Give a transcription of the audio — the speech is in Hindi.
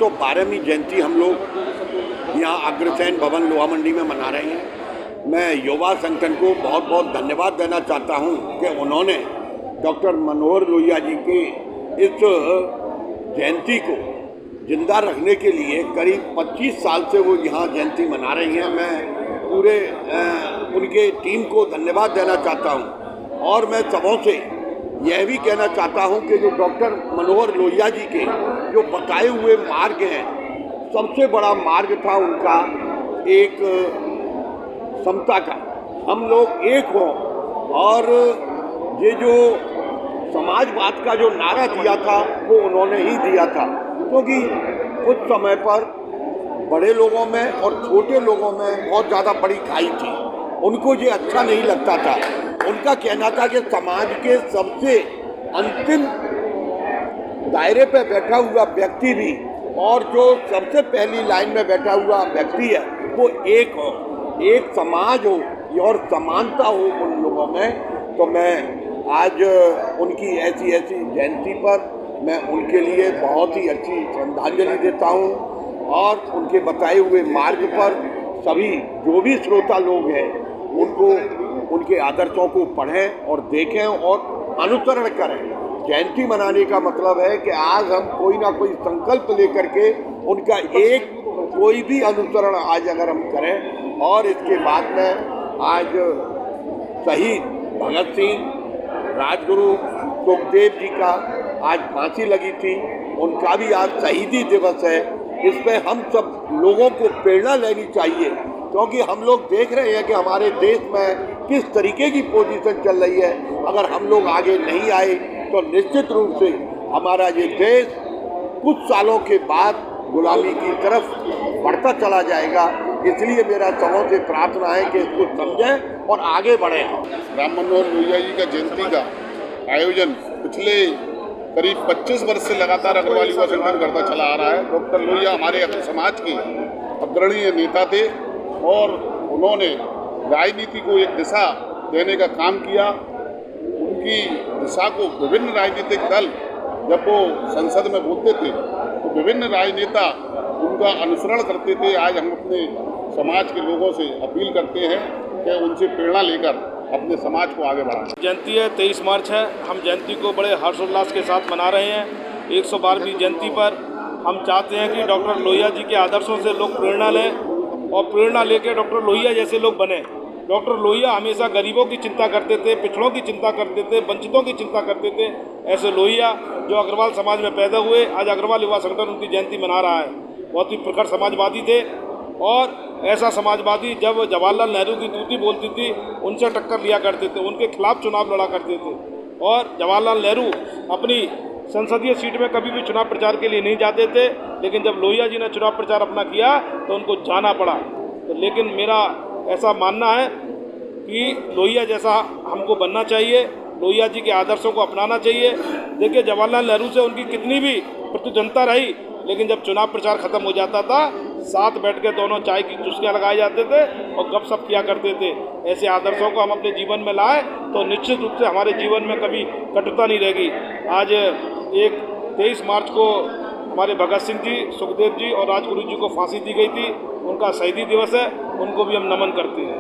112वीं जयंती हम लोग यहाँ अग्रसेन भवन लोहा मंडी में मना रहे हैं। मैं युवा संगठन को बहुत बहुत धन्यवाद देना चाहता हूँ कि उन्होंने डॉक्टर मनोहर लोहिया जी की इस जयंती को जिंदा रखने के लिए करीब 25 साल से वो यहाँ जयंती मना रही हैं। मैं पूरे उनके टीम को धन्यवाद देना चाहता हूँ और मैं सबों से यह भी कहना चाहता हूं कि जो डॉक्टर मनोहर लोहिया जी के जो बताए हुए मार्ग हैं, सबसे बड़ा मार्ग था उनका एक समता का, हम लोग एक हों। और ये जो समाजवाद का जो नारा दिया था वो उन्होंने ही दिया था, क्योंकि उस समय पर बड़े लोगों में और छोटे लोगों में बहुत ज़्यादा बड़ी खाई थी। उनको ये अच्छा नहीं लगता था। उनका कहना था कि समाज के सबसे अंतिम दायरे पे बैठा हुआ व्यक्ति भी और जो सबसे पहली लाइन में बैठा हुआ व्यक्ति है वो एक हो, एक समाज हो और समानता हो उन लोगों में। तो मैं आज उनकी ऐसी जयंती पर मैं उनके लिए बहुत ही अच्छी श्रद्धांजलि देता हूँ और उनके बताए हुए मार्ग पर सभी जो भी श्रोता लोग हैं उनको उनके आदर्शों को पढ़ें और देखें और अनुसरण करें। जयंती मनाने का मतलब है कि आज हम कोई ना कोई संकल्प लेकर के उनका एक कोई भी अनुसरण आज अगर हम करें। और इसके बाद में आज शहीद भगत सिंह, राजगुरु सुखदेव जी का आज फांसी लगी थी, उनका भी आज शहीदी दिवस है। इसमें हम सब लोगों को प्रेरणा लेनी चाहिए, क्योंकि हम लोग देख रहे हैं कि हमारे देश में किस तरीके की पोजीशन चल रही है। अगर हम लोग आगे नहीं आए तो निश्चित रूप से हमारा ये देश कुछ सालों के बाद गुलामी की तरफ बढ़ता चला जाएगा। इसलिए मेरा सबों से प्रार्थना है कि इसको समझें और आगे बढ़ें। राम मनोहर लोहिया जी का जयंती का आयोजन पिछले करीब 25 वर्ष से लगातार अग्रवाल युवा संगठन करता चला आ रहा है। डॉक्टर लोहिया हमारे समाज के अग्रणीय नेता थे और उन्होंने राजनीति को एक दिशा देने का काम किया। उनकी दिशा को विभिन्न राजनीतिक दल जब वो संसद में बोलते थे तो विभिन्न राजनेता उनका अनुसरण करते थे। आज हम अपने समाज के लोगों से अपील करते हैं कि उनसे प्रेरणा लेकर अपने समाज को आगे बढ़ाएं। जयंती है, 23 मार्च है। हम जयंती को बड़े हर्षोल्लास के साथ मना रहे हैं। 112वीं जयंती पर हम चाहते हैं कि डॉक्टर लोहिया जी के आदर्शों से लोग प्रेरणा लें और प्रेरणा लेकर डॉक्टर लोहिया जैसे लोग बने। डॉक्टर लोहिया हमेशा गरीबों की चिंता करते थे, पिछड़ों की चिंता करते थे, वंचितों की चिंता करते थे। ऐसे लोहिया जो अग्रवाल समाज में पैदा हुए, आज अग्रवाल युवा संगठन उनकी जयंती मना रहा है। बहुत ही प्रखर समाजवादी थे और ऐसा समाजवादी जब जवाहरलाल नेहरू की तूती बोलती थी उनसे टक्कर लिया करते थे, उनके खिलाफ चुनाव लड़ा करते थे। और जवाहरलाल नेहरू अपनी संसदीय सीट में कभी भी चुनाव प्रचार के लिए नहीं जाते थे, लेकिन जब लोहिया जी ने चुनाव प्रचार अपना किया तो उनको जाना पड़ा। तो लेकिन मेरा ऐसा मानना है कि लोहिया जैसा हमको बनना चाहिए, लोहिया जी के आदर्शों को अपनाना चाहिए। देखिए जवाहरलाल नेहरू से उनकी कितनी भी प्रतिद्वंदता रही, लेकिन जब चुनाव प्रचार खत्म हो जाता था साथ बैठ के दोनों चाय की चुस्कियाँ लगाए जाते थे और गपशप किया करते थे। ऐसे आदर्शों को हम अपने जीवन में लाएं तो निश्चित रूप से हमारे जीवन में कभी कटुता नहीं रहेगी। आज एक 23 मार्च को हमारे भगत सिंह जी, सुखदेव जी और राजगुरु जी को फांसी दी गई थी, उनका शहीदी दिवस है, उनको भी हम नमन करते हैं।